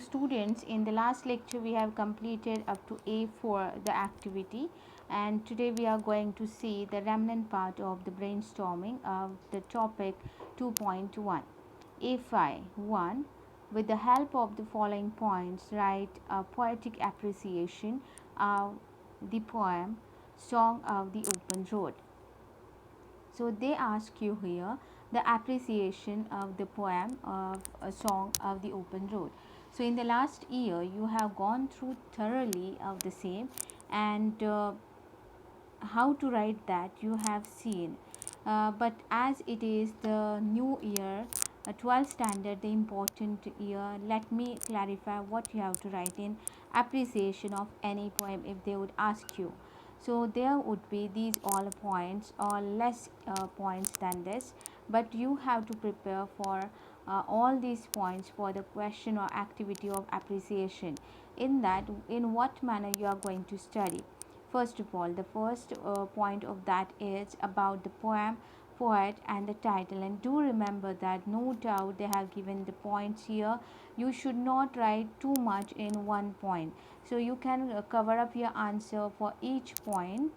students, in the last lecture we have completed up to A4 the activity, and today we are going to see the remnant part of the brainstorming of the topic 2.1. A5 1. With the help of the following points, write a poetic appreciation of the poem Song of the Open Road. So they ask you here the appreciation of the poem of a Song of the Open Road. So in the last year you have gone through thoroughly of the same, and how to write that you have seen. But as it is the new year, 12th standard, the important year, let me clarify what you have to write in appreciation of any poem if they would ask you. So there would be these all points or less points than this, but you have to prepare for all these points for the question or activity of appreciation. In that, in what manner you are going to study. First of all, the first point of that is about the poem, poet, and the title. And do remember that no doubt they have given the points here. You should not write too much in one point. So you can cover up your answer for each point,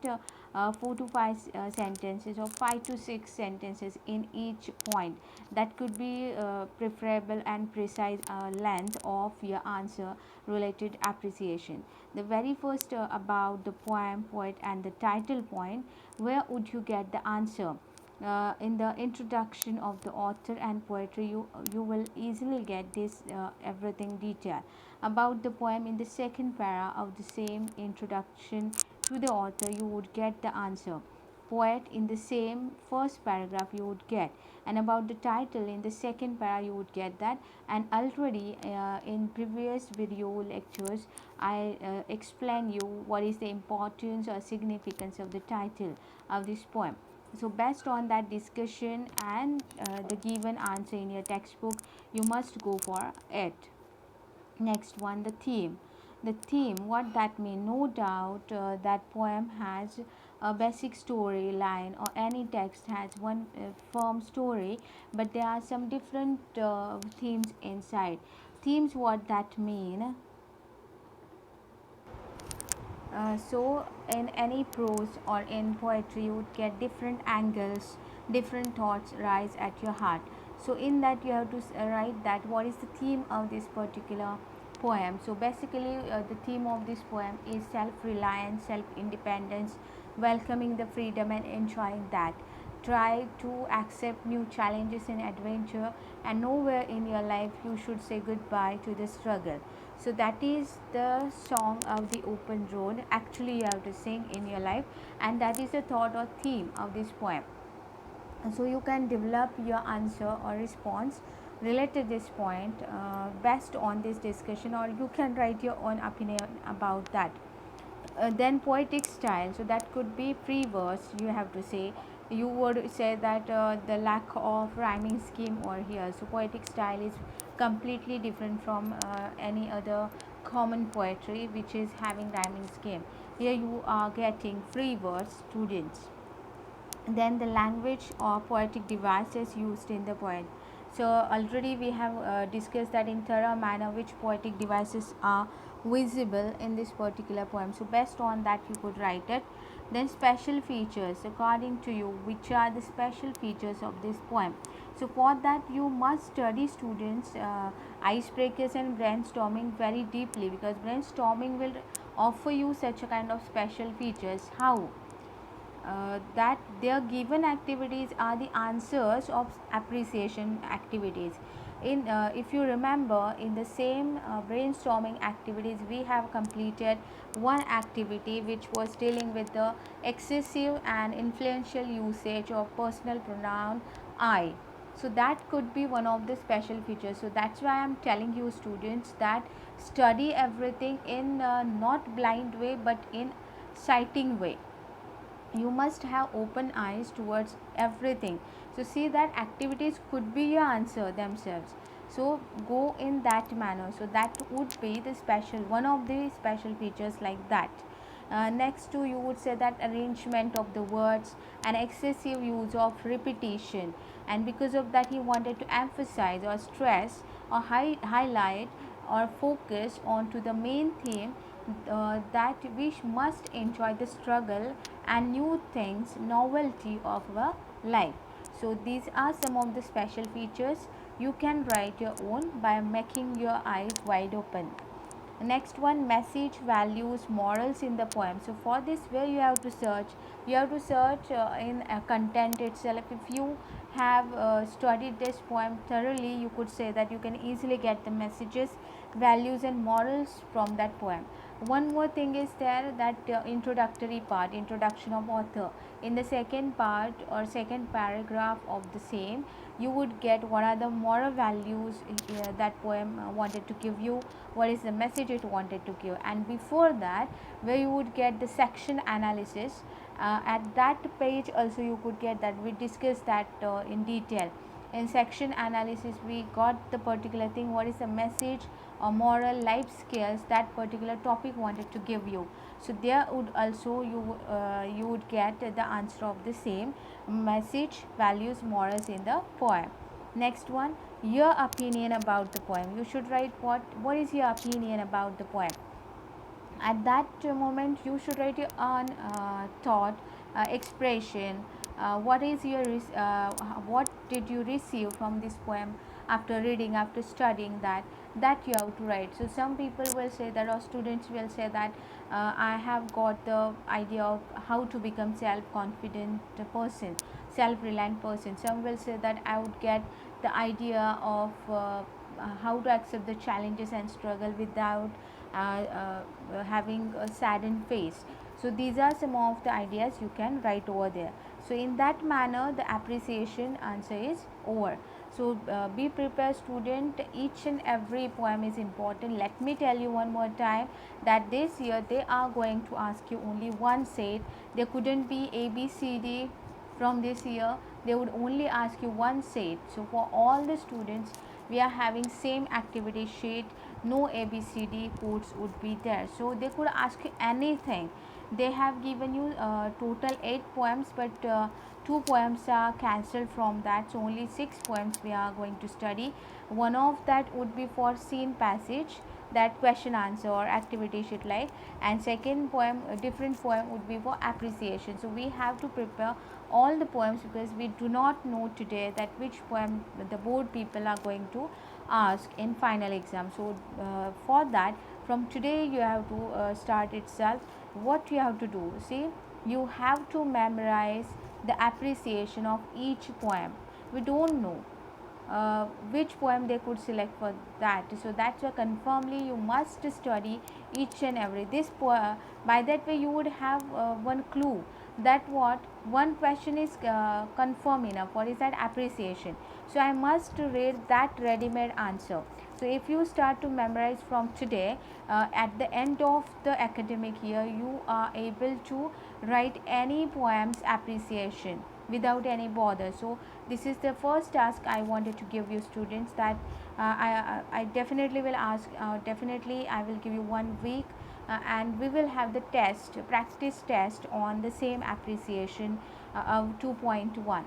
4 to 5 sentences or 5 to 6 sentences in each point. That could be preferable and precise length of your answer related appreciation. The very first about the poem, poet, and the title point. Where would you get the answer? In the introduction of the author and poetry, you will easily get this everything detail about the poem. In the second para of the same introduction to the author, you would get the answer. Poet in the same first paragraph you would get, and about the title in the second para you would get that. And already in previous video lectures I explain you what is the importance or significance of the title of this poem. So based on that discussion and the given answer in your textbook, you must go for it. Next one, the theme. The theme, what that mean? No doubt that poem has a basic storyline, or any text has one firm story, but there are some different themes inside. Themes, what that mean? So in any prose or in poetry you would get different angles, different thoughts rise at your heart. So in that you have to write that what is the theme of this particular poem. So basically the theme of this poem is self-reliance, self-independence, welcoming the freedom and enjoying that. Try to accept new challenges and adventure, and nowhere in your life you should say goodbye to the struggle. So that is the song of the open road actually you have to sing in your life, and that is the thought or theme of this poem. So you can develop your answer or response related to this point based on this discussion, or you can write your own opinion about that. Then poetic style, so that could be free verse you have to say. You would say that the lack of rhyming scheme or here, so poetic style is completely different from any other common poetry which is having rhyming scheme. Here you are getting free verse, students. Then the language or poetic devices used in the poem. So already we have discussed that in thorough manner which poetic devices are visible in this particular poem. So based on that you could write it. Then special features, according to you, which are the special features of this poem. So for that you must study, students, icebreakers and brainstorming very deeply, because brainstorming will offer you such a kind of special features. How? That their given activities are the answers of appreciation activities. In if you remember, in the same brainstorming activities we have completed one activity which was dealing with the excessive and influential usage of personal pronoun I. So that could be one of the special features. So that's why I'm telling you, students, that study everything in not blind way but in citing way. You must have open eyes towards everything. So see that activities could be your answer themselves. So go in that manner. So that would be the special, one of the special features like that. Next to, you would say that arrangement of the words and excessive use of repetition, and because of that he wanted to emphasize or stress or highlight or focus on to the main theme, that we must enjoy the struggle and new things, novelty of our life. So these are some of the special features. You can write your own by making your eyes wide open. Next one, message, values, morals in the poem. So for this, where you have to search, in content itself. If you have studied this poem thoroughly, you could say that you can easily get the messages, values and morals from that poem. One more thing is there, that introductory part, introduction of author. In the second part or second paragraph of the same, you would get what are the moral values that poem wanted to give you, what is the message it wanted to give. And before that, where you would get the section analysis, at that page also you could get that. We discussed that in detail. In section analysis, we got the particular thing, what is the message or moral life skills that particular topic wanted to give you. So there would also you would get the answer of the same message, values, morals in the poem. Next one, your opinion about the poem. You should write what is your opinion about the poem. At that moment you should write your own thought, expression. What did you receive from this poem after reading, after studying that you have to write. So some people will say that, or students will say that, I have got the idea of how to become self confident person, self reliant person. Some will say that I would get the idea of how to accept the challenges and struggle without having a saddened face. So these are some of the ideas you can write over there. So in that manner the appreciation answer is over. So be prepared student, each and every poem is important. Let me tell you one more time that this year they are going to ask you only one set. There couldn't be ABCD from this year, they would only ask you one set. So for all the students we are having same activity sheet, no ABCD codes would be there. So they could ask you anything. They have given you total 8 poems, but 2 poems are cancelled from that, so only 6 poems we are going to study. One of that would be for scene passage, that question answer or activity sheet like, and second poem, a different poem would be for appreciation. So we have to prepare all the poems because we do not know today that which poem the board people are going to ask in final exam. So for that, from today you have to start itself. What you have to do, see, you have to memorize the appreciation of each poem. We don't know which poem they could select for that, so that's why confirmly you must study each and every this poem. By that way you would have one clue that what one question is confirm enough, what is that appreciation. So I must read that ready made answer. So if you start to memorize from today, at the end of the academic year you are able to write any poem's appreciation without any bother. So this is the first task I wanted to give you students, that I definitely will ask, definitely I will give you 1 week, and we will have the test, practice test on the same appreciation of 2.1.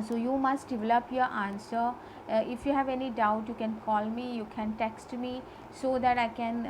So you must develop your answer. If you have any doubt you can call me, you can text me, so that I can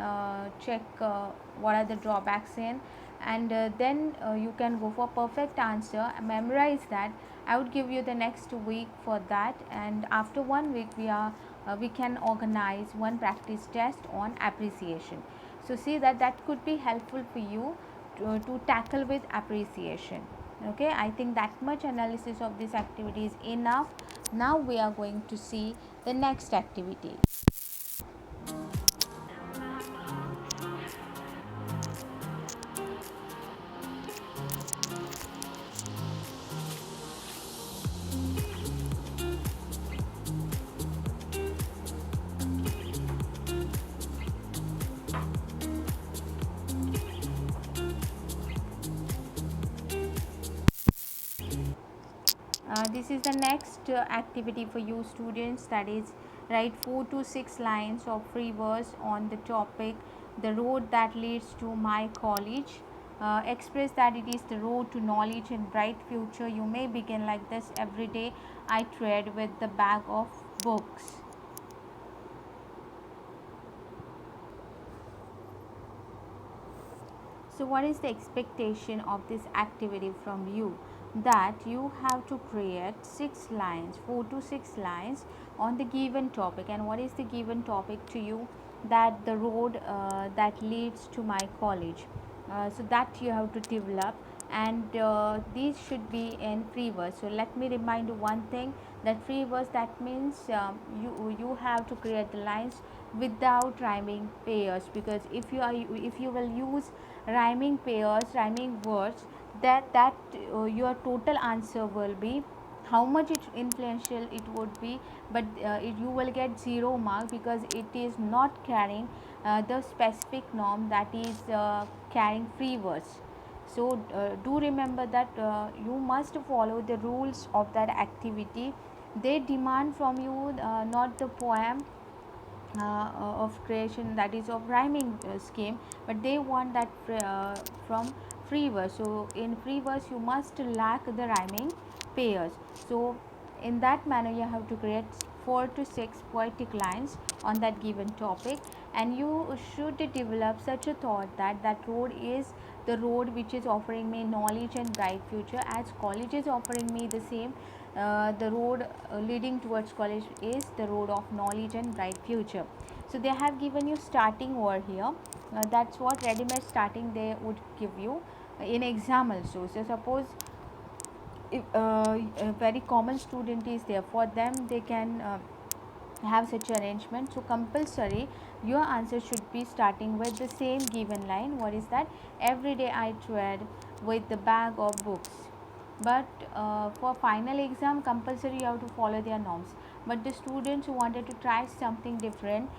check what are the drawbacks in, and then you can go for perfect answer, memorize that. I would give you the next week for that, and after 1 week we can organize one practice test on appreciation. So see that could be helpful for you to tackle with appreciation. Okay, I think that much analysis of this activity is enough. Now we are going to see the next activity. This is the next activity for you students, that is write 4 to 6 lines of free verse on the topic the road that leads to my college. Express that it is the road to knowledge and bright future. You may begin like this: every day I tread with the bag of books. So what is the expectation of this activity from you? That you have to create 6 lines, 4 to 6 lines on the given topic. And what is the given topic to you? That the road that leads to my college. So that you have to develop, and these should be in free verse. So let me remind you one thing, that free verse, that means you have to create the lines without rhyming pairs, because if you will use rhyming pairs, rhyming words, that your total answer will be how much it influential it would be, but you will get 0 mark, because it is not carrying the specific norm, that is carrying free words. So do remember that you must follow the rules of that activity. They demand from you not the poem of creation, that is of rhyming scheme, but they want that from free verse. So in free verse you must lack the rhyming pairs. So in that manner you have to create 4 to 6 poetic lines on that given topic, and you should develop such a thought that that road is the road which is offering me knowledge and bright future, as college is offering me the same. The road leading towards college is the road of knowledge and bright future. So they have given you starting over here. That's what ready-made starting they would give you in exam also. So suppose if a very common student is there, for them they can have such arrangement. So compulsory your answer should be starting with the same given line. What is that? Every day I tread with the bag of books. But for final exam compulsory you have to follow their norms. But the students who wanted to try something different,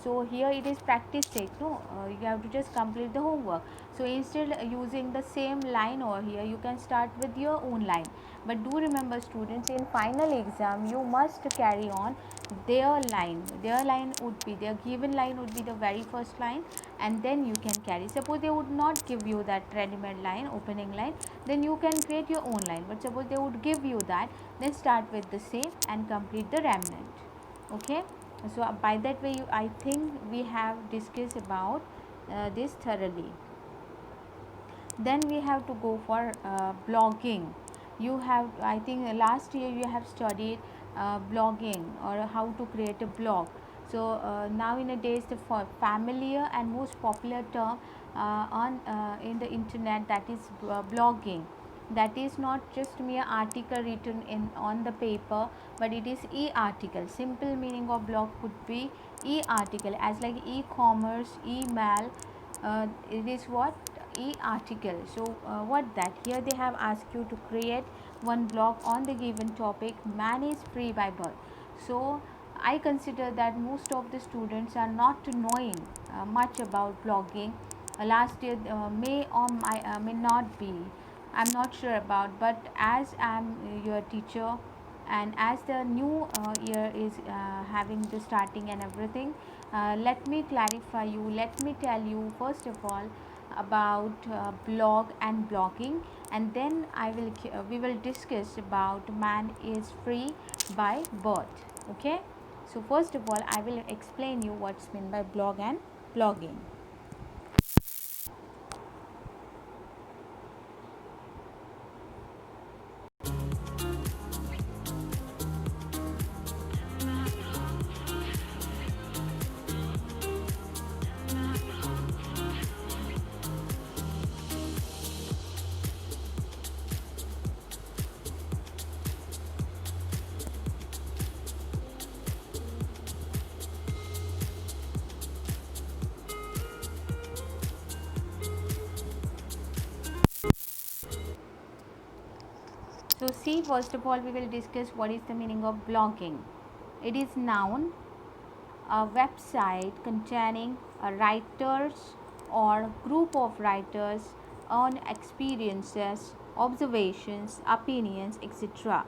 so here it is practice sake, no, you have to just complete the homework. So instead using the same line over here, you can start with your own line. But do remember students, in final exam you must carry on their line would be, their given line would be the very first line, and then you can carry. Suppose they would not give you that ready-made line, opening line, then you can create your own line. But suppose they would give you that, then start with the same and complete the remnant. Okay, so by that way I think we have discussed about this thoroughly. Then we have to go for blogging. You have, I think last year you have studied blogging, or how to create a blog. So now in a days the familiar and most popular term on in the internet, that is blogging. That is not just mere article written in on the paper, but it is e-article. Simple meaning of blog could be e-article, as like e-commerce, email. It is what? E-article. So what that, here they have asked you to create one blog on the given topic. Man is free by birth. So I consider that most of the students are not knowing much about blogging. Last year may not be, I'm not sure about, but as I'm your teacher, and as the new year is having the starting and everything, let me clarify you, let me tell you first of all about blog and blogging, and then we will discuss about man is free by birth. Okay, so first of all I will explain you what's meant by blog and blogging. So see, first of all we will discuss what is the meaning of blogging. It is noun, a website containing a writers or group of writers on experiences, observations, opinions, etc.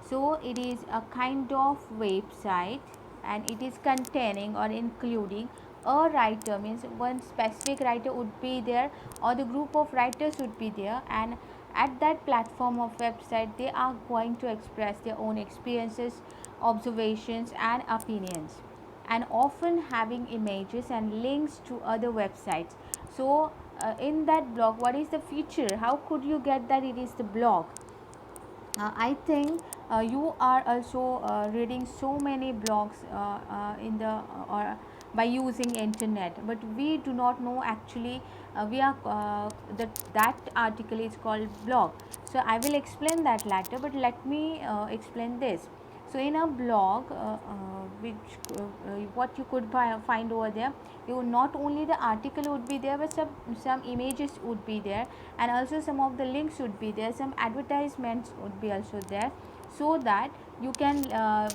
So it is a kind of website, and it is containing or including a writer, means one specific writer would be there, or the group of writers would be there, and at that platform of website they are going to express their own experiences, observations and opinions, and often having images and links to other websites. So in that blog, what is the feature? How could you get that it is the blog? I think you are also reading so many blogs in the or by using internet, but we do not know actually we are that article is called blog. So I will explain that later, but let me explain this. So in a blog, which what you could find over there, you not only the article would be there, but some images would be there, and also some of the links would be there, some advertisements would be also there, so that you can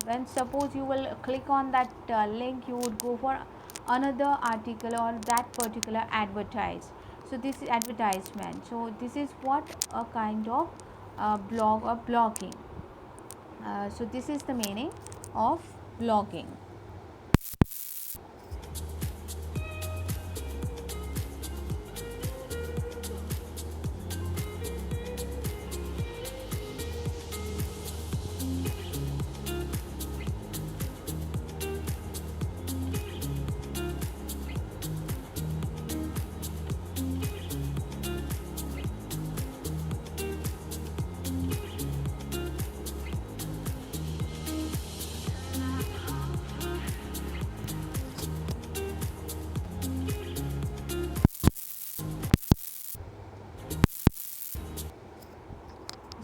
when suppose you will click on that link, you would go for another article or that particular advertise. So this is advertisement. So this is what a kind of blog or blogging. So this is the meaning of blogging.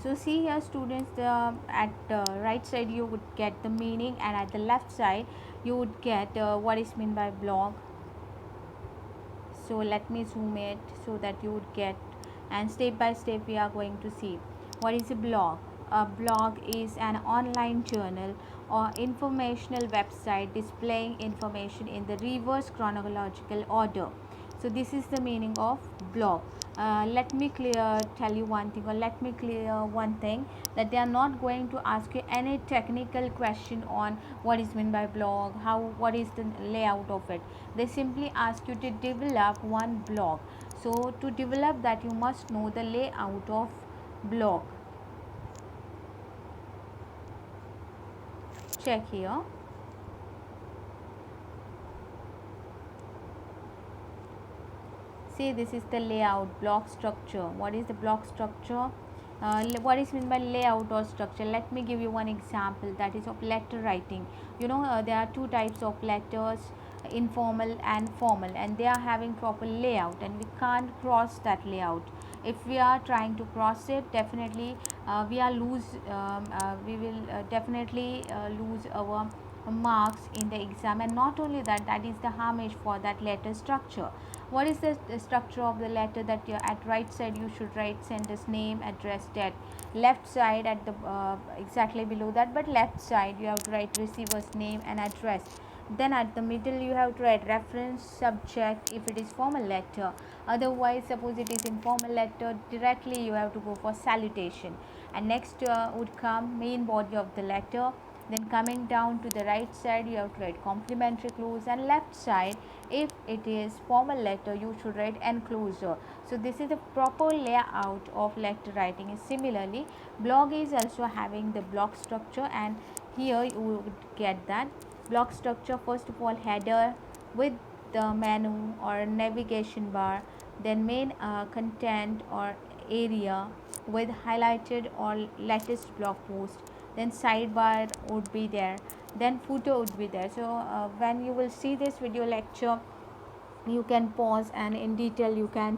So see here students, at the right side you would get the meaning, and at the left side you would get what is meant by blog. So let me zoom it so that you would get, and step by step we are going to see what is a blog. A blog is an online journal or informational website displaying information in the reverse chronological order. So this is the meaning of blog. Let me tell you one thing, or let me clear one thing, that they are not going to ask you any technical question on what is meant by blog, how, what is the layout of it. They simply ask you to develop one blog. So to develop that, you must know the layout of blog. Check here. See, this is the layout, block structure. What is the block structure? What is meant by layout or structure? Let me give you one example, that is of letter writing. You know, there are two types of letters, informal and formal, and they are having proper layout, and we can't cross that layout. If we are trying to cross it, definitely we will definitely lose our marks in the exam. And not only that, that is the homage for that letter structure. What is the structure of the letter? That you at right side you should write sender's name, address, date. Left side at the exactly below that, but left side you have to write receiver's name and address. Then at the middle you have to write reference, subject if it is formal letter. Otherwise, suppose it is informal letter, directly you have to go for salutation. And next would come main body of the letter. Then coming down to the right side you have to write complimentary clause, and left side if it is formal letter you should write enclosure. So this is the proper layout of letter writing. Similarly, blog is also having the block structure, and here you would get that block structure. First of all, header with the menu or navigation bar, then main content or area with highlighted or latest blog post, then sidebar would be there, then footer would be there. So when you will see this video lecture, you can pause and in detail you can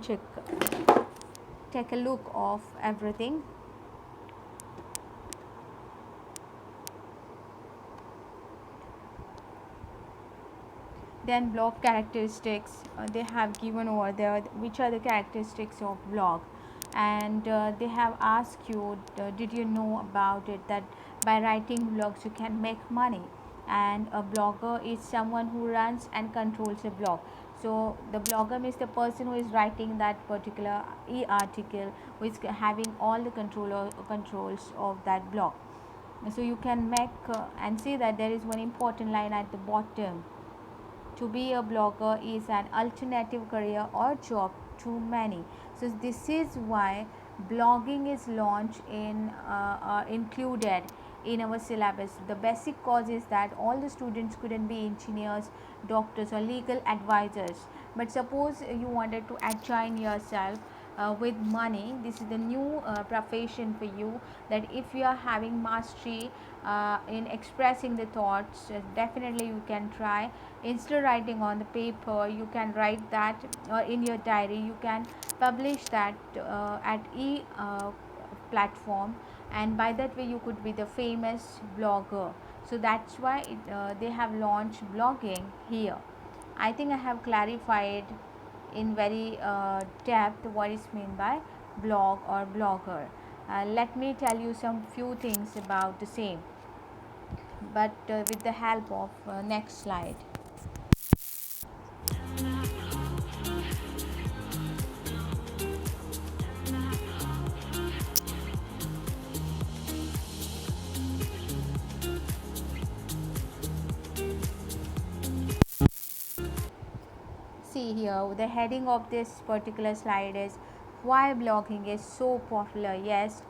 take a look of everything. Then blog characteristics, they have given over there which are the characteristics of blog, and they have asked you, did you know about it, that by writing blogs you can make money, and a blogger is someone who runs and controls a blog. So the blogger means the person who is writing that particular e-article, who is having all the controls of that blog. So you can make and see that there is one important line at the bottom: to be a blogger is an alternative career or job to many. So this is why blogging is launched in included in our syllabus. The basic cause is that all the students couldn't be engineers, doctors or legal advisors. But suppose you wanted to adjoin yourself with money, this is the new profession for you, that if you are having mastery in expressing the thoughts, definitely you can try. Instead of writing on the paper, you can write that, or in your diary you can publish that at platform, and by that way you could be the famous blogger. So that's why they have launched blogging here. I think I have clarified in very depth what is meant by blog or blogger. Let me tell you some few things about the same, but with the help of next slide. See here, the heading of this particular slide is why blogging is so popular. Yes,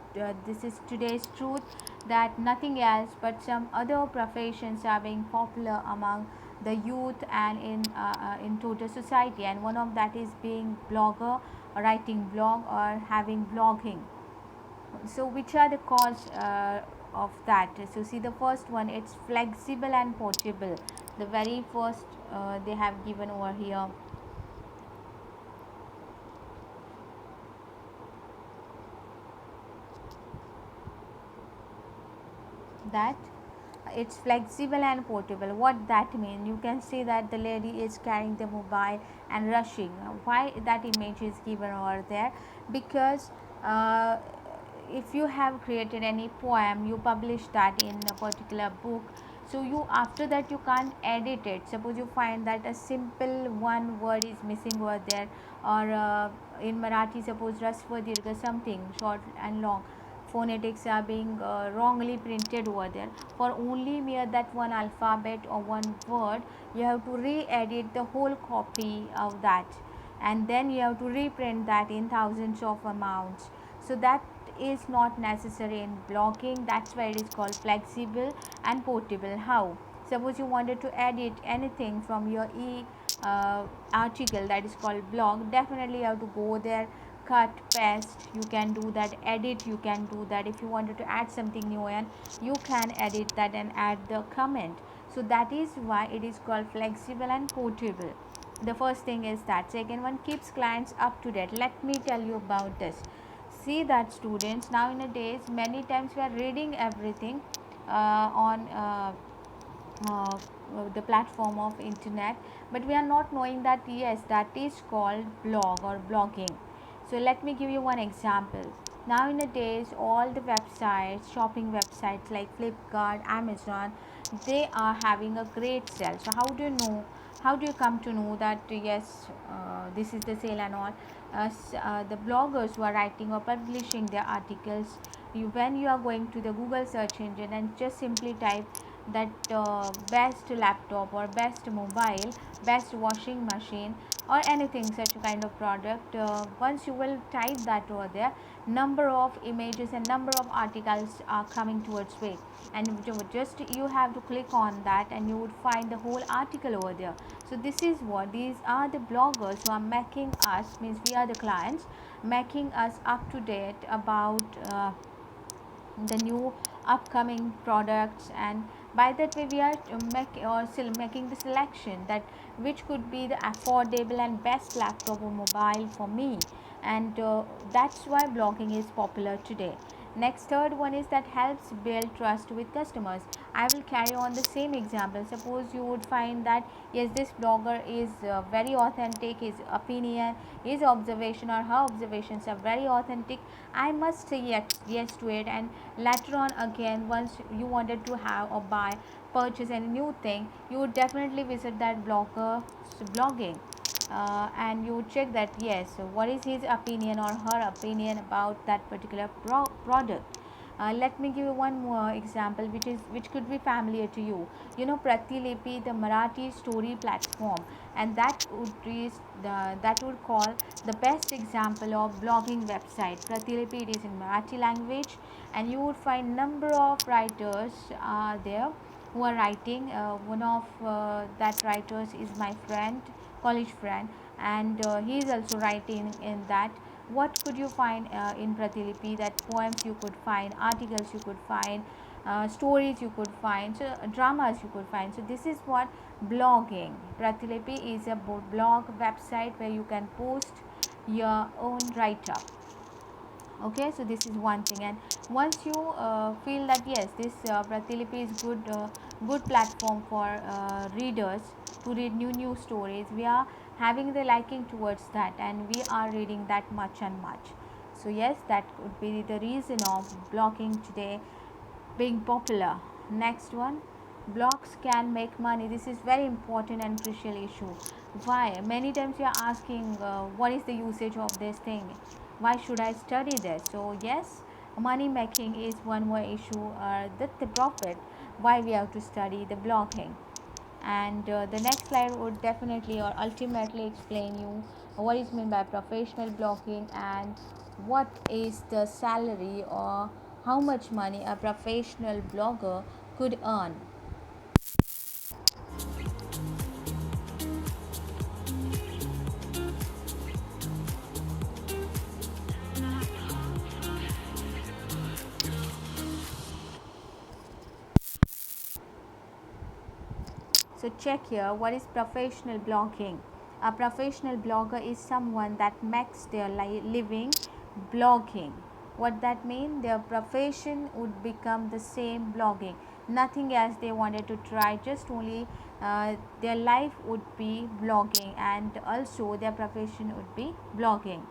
this is today's truth, that nothing else but some other professions are being popular among the youth and in total society, and one of that is being blogger, or writing blog, or having blogging. So which are the cause of that? So see, the first one, it's flexible and portable. The very first they have given over here, that it's flexible and portable. What that mean? You can see that the lady is carrying the mobile and rushing. Why that image is given over there? Because uh, if you have created any poem, you publish that in a particular book, so you, after that you can't edit it. Suppose you find that a simple one word is missing over there, or in Marathi suppose rasva dirgha something short and long phonetics are being wrongly printed over there, for only mere that one alphabet or one word you have to re-edit the whole copy of that, and then you have to reprint that in thousands of amounts. So that is not necessary in blogging. That's why it is called flexible and portable. How? Suppose you wanted to edit anything from your article, that is called blog, definitely you have to go there, cut, paste, you can do that, edit, you can do that. If you wanted to add something new, and you can edit that and add the comment. So that is why it is called flexible and portable. The first thing is that. Second one, keeps clients up to date. Let me tell you about this. See that students, now in a days many times we are reading everything on uh, the platform of internet, but we are not knowing that yes, that is called blog or blogging. So let me give you one example. Now in the days, all the websites, shopping websites like Flipkart, Amazon, they are having a great sale. So how do you know, how do you come to know that yes, this is the sale and all? The bloggers who are writing or publishing their articles, when you are going to the Google search engine and just simply type that best laptop or best mobile, best washing machine, or anything such a kind of product, once you will type that over there, number of images and number of articles are coming towards way, and just you have to click on that and you would find the whole article over there. So this is what, these are the bloggers who are making us, means we are the clients, making us up to date about the new upcoming products, and by that way we are still making the selection that which could be the affordable and best laptop or mobile for me, and that's why blogging is popular today. Next, third one is that helps build trust with customers. I will carry on the same example. Suppose you would find that yes, this blogger is very authentic, his opinion, his observation or her observations are very authentic, I must say yes to it. And later on again, once you wanted to have or buy, purchase any new thing, you would definitely visit that blogger's blogging, and you would check that yes, what is his opinion or her opinion about that particular product. Let me give you one more example, which could be familiar to you. You know Pratilipi, the Marathi story platform, and that would call the best example of blogging website. Pratilipi, it is in Marathi language, and you would find number of writers there who are writing. One of that writers is my friend, college friend, and he is also writing in that what could you find in Pratilipi, that poems you could find, articles you could find, stories you could find, so dramas you could find. So this is what blogging. Pratilipi is a blog website where you can post your own write up. Okay, so this is one thing, and once you feel that yes, this Pratilipi is good platform for readers to read new stories, we are having the liking towards that, and we are reading that much and much. So yes, that could be the reason of blogging today being popular. Next one, blogs can make money. This is very important and crucial issue. Why? Many times you are asking, what is the usage of this thing? Why should I study this? So yes, money making is one more issue. The profit. Why we have to study the blogging? And the next slide would definitely or ultimately explain you what is meant by professional blogging and what is the salary or how much money a professional blogger could earn. So check here, what is professional blogging? A professional blogger is someone that makes their living blogging. What that means? Their profession would become the same blogging. Nothing else they wanted to try, just only their life would be blogging, and also their profession would be blogging.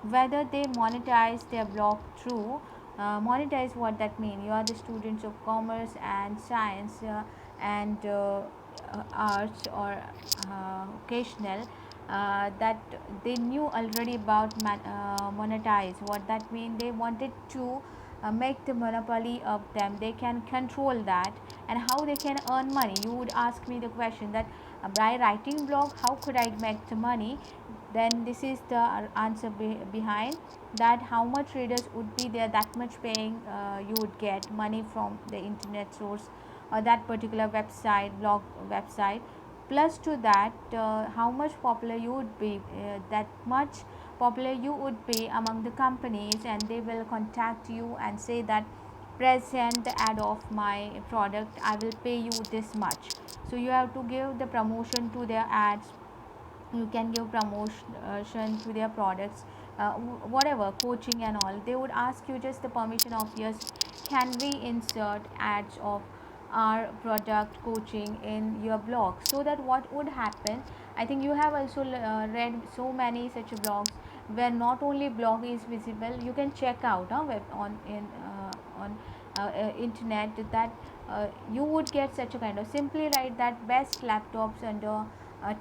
Whether they monetize their blog through monetize, what that means? You are the students of commerce and science and arts or occasional that they knew already about monetize. What that means? They wanted to make the monopoly of them. They can control that, and how they can earn money. You would ask me the question that by writing blog, how could I make the money? Then this is the answer behind that. How much readers would be there, that much paying you would get money from the internet source or that particular website, blog website. Plus to that, how much popular you would be, that much popular you would be among the companies, and they will contact you and say that present the ad of my product, I will pay you this much. So you have to give the promotion to their ads, you can give promotion to their products, whatever coaching and all. They would ask you just the permission of, yes, can we insert ads of our product coaching in your blog? So that what would happen, I think you have also read so many such blogs where not only blog is visible, you can check out web on internet, that you would get such a kind of, simply write that best laptops under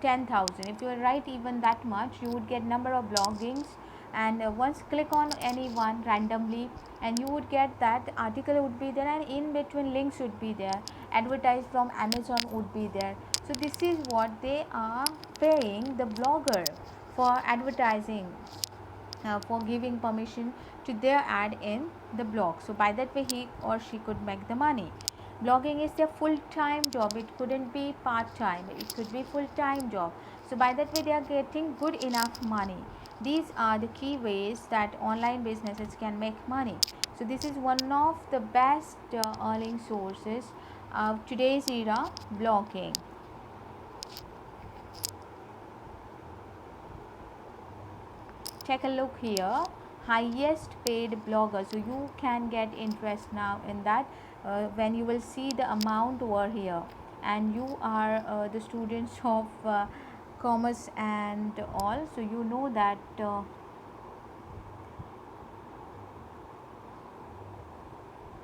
10,000. If you write even that much, you would get number of bloggings, and once click on any one randomly, and you would get that article would be there, and in between links would be there, advertised from Amazon would be there. So this is what they are paying the blogger for advertising, for giving permission to their ad in the blog. So by that way he or she could make the money. Blogging is their full-time job. It couldn't be part-time, it could be full-time job. So by that way they are getting good enough money. These are the key ways that online businesses can make money. So this is one of the best earning sources of today's era, blogging. Take a look here, highest paid blogger. So you can get interest now in that when you will see the amount over here, and you are the students of commerce and all, so you know that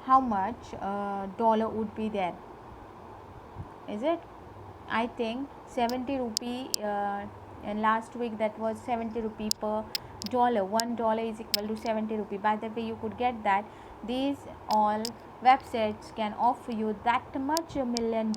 how much dollar would be there. Is it? I think 70 rupee, and last week that was 70 rupee per dollar. $1 is equal to 70 rupee. By the way, you could get that these all websites can offer you that much $1 million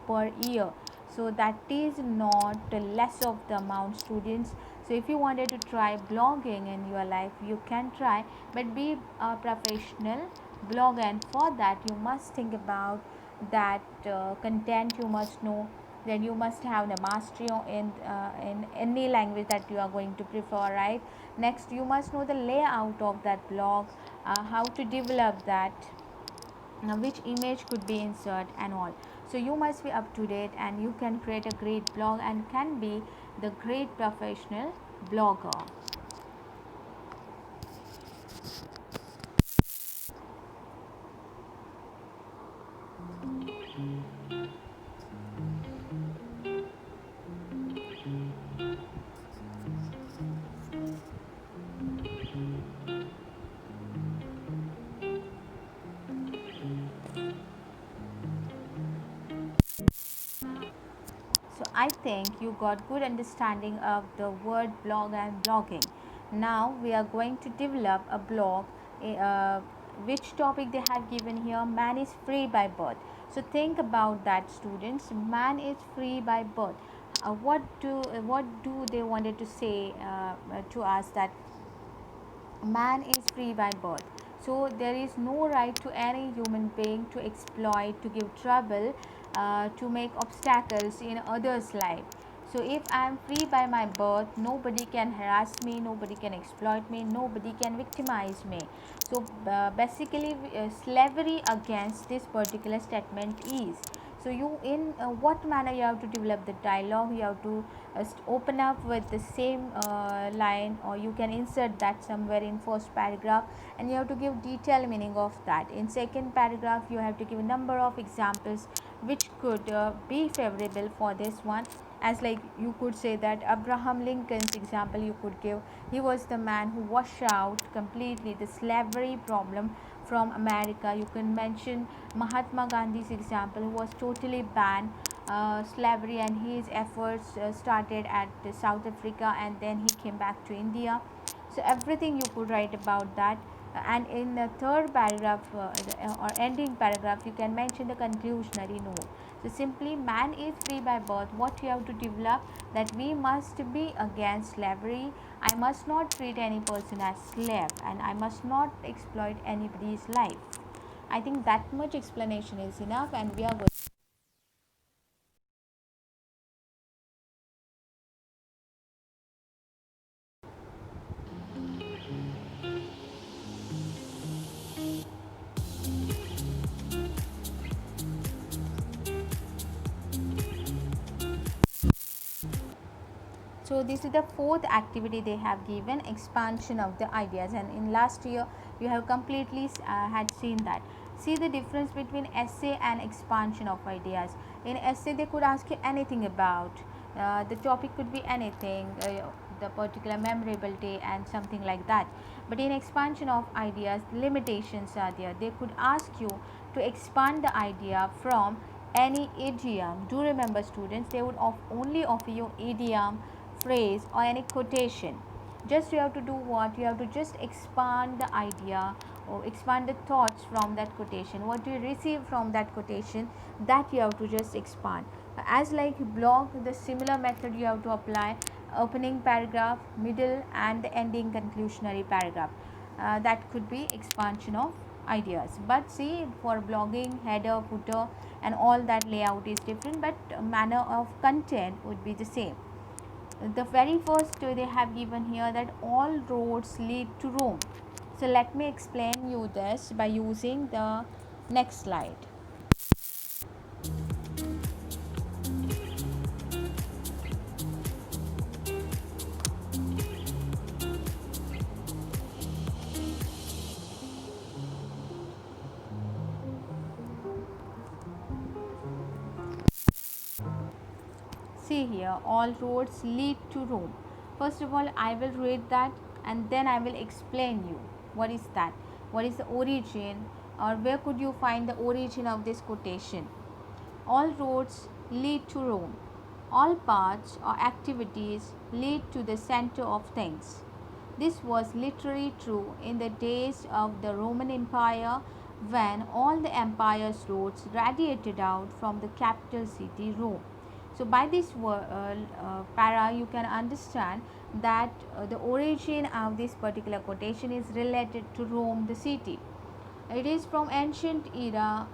per year. So that is not less of the amount, students. So if you wanted to try blogging in your life, you can try, but be a professional blogger, and for that you must think about that content. You must know then you must have the mastery in any language that you are going to prefer, right? Next, you must know the layout of that blog, how to develop that, which image could be inserted and all. So you must be up to date, and you can create a great blog and can be the great professional blogger. So I think you got good understanding of the word blog and blogging. Now we are going to develop a blog. Uh, which topic they have given here? Man is free by birth. So think about that, students. Man is free by birth. What do they wanted to say to us, that man is free by birth? So there is no right to any human being to exploit, to give trouble, to make obstacles in others' life. So if I am free by my birth, nobody can harass me, nobody can exploit me, nobody can victimize me. So basically, slavery against this particular statement is. So you, in what manner you have to develop the dialogue, you have to open up with the same line, or you can insert that somewhere in first paragraph, and you have to give detailed meaning of that. In second paragraph, you have to give a number of examples which could be favorable for this one. As like, you could say that Abraham Lincoln's example you could give. He was the man who washed out completely the slavery problem from America. You can mention Mahatma Gandhi's example, who was totally banned slavery, and his efforts started at South Africa, and then he came back to India. So everything you could write about that. And in the third paragraph, or ending paragraph, you can mention the conclusionary note. So simply, man is free by birth. What you have to develop, that we must be against slavery. I must not treat any person as slave, and I must not exploit anybody's life. I think that much explanation is enough, and we are going. So this is the fourth activity they have given, expansion of the ideas, and in last year you have completely had seen that. See the difference between essay and expansion of ideas. In essay, they could ask you anything about the topic, could be anything, the particular memorable day and something like that. But in expansion of ideas, limitations are there. They could ask you to expand the idea from any idiom. Do remember, students, they would only offer you idiom, phrase, or any quotation. Just you have to do what? You have to just expand the idea, or expand the thoughts from that quotation. What do you receive from that quotation, that you have to just expand. As like blog, the similar method you have to apply: opening paragraph, middle, and the ending conclusionary paragraph. That could be expansion of ideas. But see, for blogging, header, footer, and all that layout is different, but manner of content would be the same. The very first they have given here, that all roads lead to Rome. So let me explain you this by using the next slide. See here, all roads lead to Rome. First of all, I will read that, and then I will explain you what is that, what is the origin, or where could you find the origin of this quotation. All roads lead to Rome. All paths or activities lead to the center of things. This was literally true in the days of the Roman Empire, when all the empire's roads radiated out from the capital city, Rome. So, by this para, you can understand that the origin of this particular quotation is related to Rome, the city. It is from ancient era.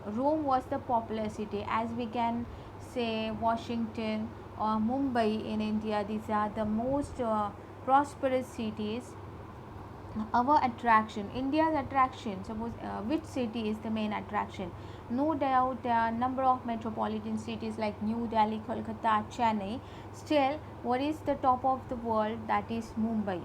Rome was the popular city, as we can say Washington or Mumbai in India, these are the most prosperous cities. Our attraction, India's attraction, suppose which city is the main attraction? No doubt there are number of metropolitan cities like New Delhi, Kolkata, Chennai. Still, what is the top of the world? That is Mumbai,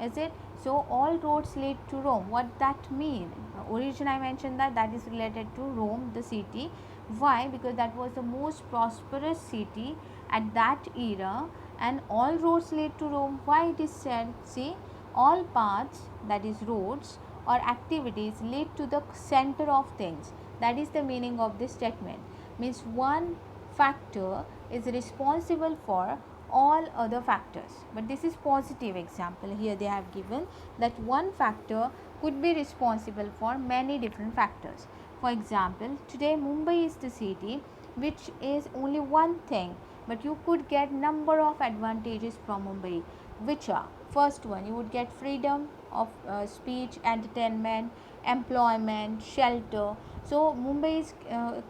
is it? So all roads lead to Rome. What that mean? Origin, I mentioned that that is related to Rome, the city. Why? Because that was the most prosperous city at that era, and all roads lead to Rome. Why it is said? See, all paths, that is roads or activities, lead to the center of things. That is the meaning of this statement. Means one factor is responsible for all other factors. But this is positive example. Here they have given that one factor could be responsible for many different factors. For example, today Mumbai is the city which is only one thing, but you could get number of advantages from Mumbai, which are: first one, you would get freedom of speech, entertainment, employment, shelter. So Mumbai is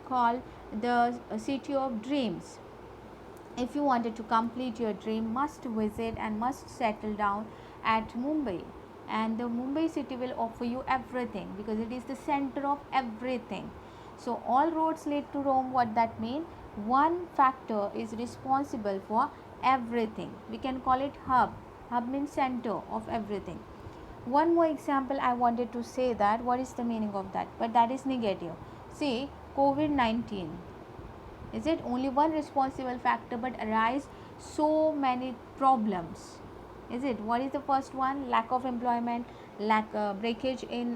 called the city of dreams. If you wanted to complete your dream, must visit and must settle down at Mumbai, and the Mumbai city will offer you everything because it is the center of everything. So all roads lead to Rome. What that mean? One factor is responsible for everything. We can call it hub. Hub means center of everything. One more example I wanted to say, that what is the meaning of that, but that is negative. See, COVID-19, is it only one responsible factor but arise so many problems? Is it? What is the first one? Lack of employment, lack breakage in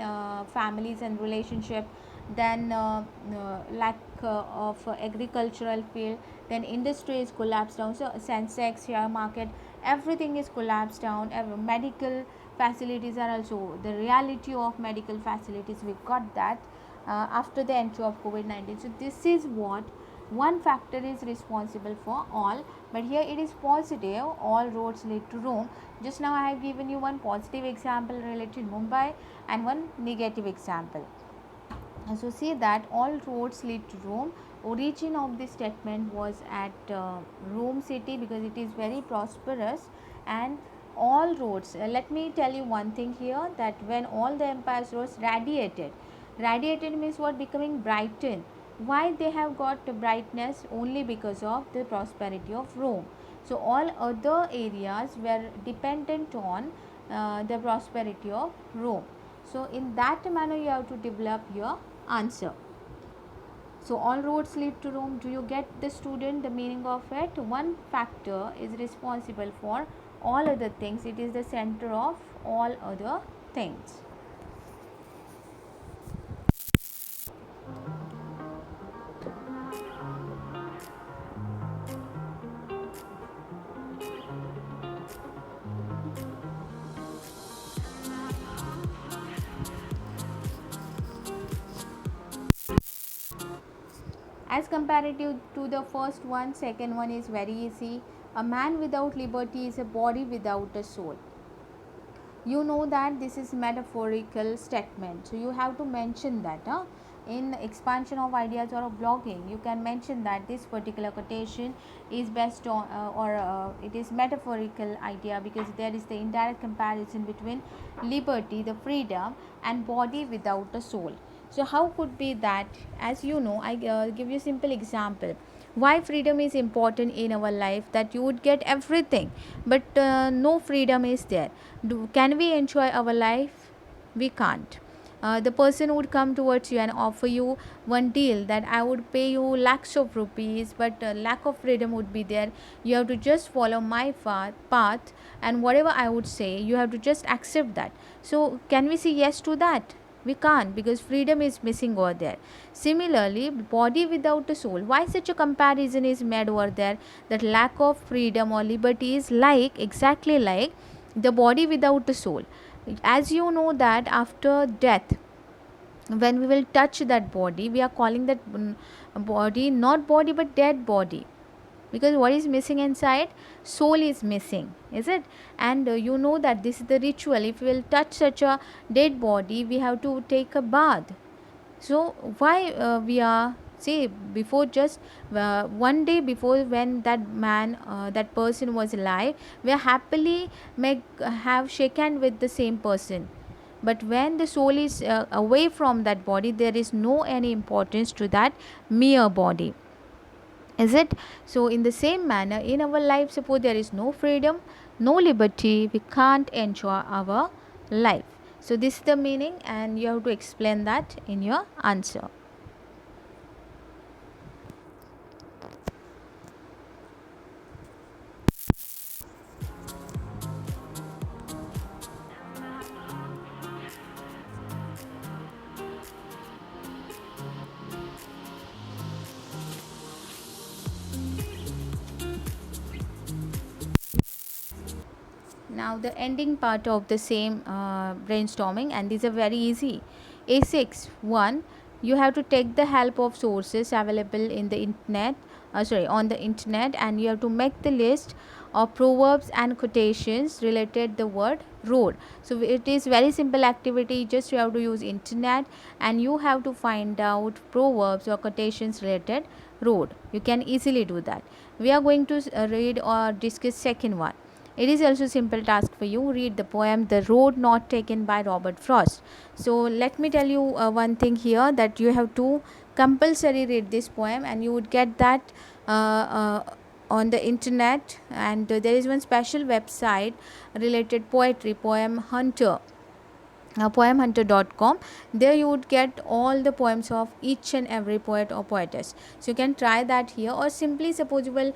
families and relationship, then lack of agricultural field, then industry is collapsed down. So Sensex, share market, everything is collapsed down. Medical facilities are also, the reality of medical facilities, we got that after the entry of COVID-19. So this is what one factor is responsible for all, but here it is positive, all roads lead to Rome. Just now I have given you one positive example related to Mumbai and one negative example. And so see that all roads lead to Rome. Origin of this statement was at Rome city because it is very prosperous, and all roads, let me tell you one thing here, that when all the empire's roads radiated means what? Becoming brightened. Why they have got brightness? Only because of the prosperity of Rome. So all other areas were dependent on the prosperity of Rome. So in that manner you have to develop your answer. So all roads lead to Rome. Do you get, the student, the meaning of it? One factor is responsible for all other things. It is the center of all other things. As comparative to the first one, second one is very easy. A man without liberty is a body without a soul. You know that this is metaphorical statement, so you have to mention that in expansion of ideas or of blogging. You can mention that this particular quotation is based on it is metaphorical idea, because there is the indirect comparison between liberty, the freedom, and body without a soul. So how could be that? As you know, I give you simple example. Why freedom is important in our life? That you would get everything, but no freedom is there. Can we enjoy our life? We can't. The person would come towards you and offer you one deal, that I would pay you lakhs of rupees, but lack of freedom would be there. You have to just follow my path, and whatever I would say, you have to just accept that. So can we say yes to that? We can't, because freedom is missing over there. Similarly, body without a soul. Why such a comparison is made over there? That lack of freedom or liberty is like, exactly like the body without a soul. As you know that after death, when we will touch that body, we are calling that body not body but dead body, because what is missing inside? Soul is missing, is it? And you know that this is the ritual. If we will touch such a dead body, we have to take a bath. So why we are See, before just one day before, when that man, that person was alive, we are happily make have shake hand with the same person. But when the soul is away from that body, there is no any importance to that mere body, is it? So in the same manner, in our life, suppose there is no freedom, no liberty, we can't enjoy our life. So this is the meaning, and you have to explain that in your answer. Now the ending part of the same brainstorming, and these are very easy. A6 1, you have to take the help of sources available in the internet, on the internet, and you have to make the list of proverbs and quotations related the word road. So it is very simple activity, just you have to use internet and you have to find out proverbs or quotations related road. You can easily do that. We are going to read or discuss second one. It is also simple task for you. Read the poem The Road Not Taken by Robert Frost. So let me tell you one thing here, that you have to compulsory read this poem, and you would get that on the internet. And there is one special website related poetry, Poem Hunter, poemhunter.com. There you would get all the poems of each and every poet or poetess. So you can try that here, or simply suppose you will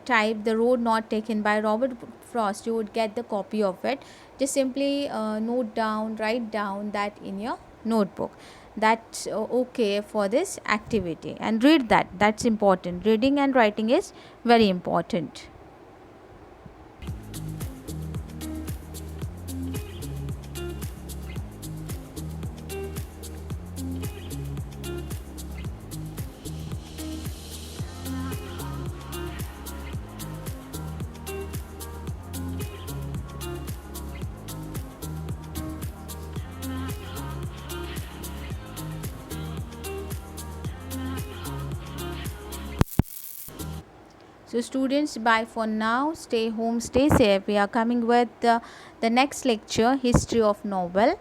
type The Road Not Taken by Robert Frost, you would get the copy of it. Just simply write down that in your notebook. That's okay for this activity, and read that. That's important. Reading and writing is very important. So students, bye for now. Stay home, stay safe. We are coming with the next lecture, History of Novel.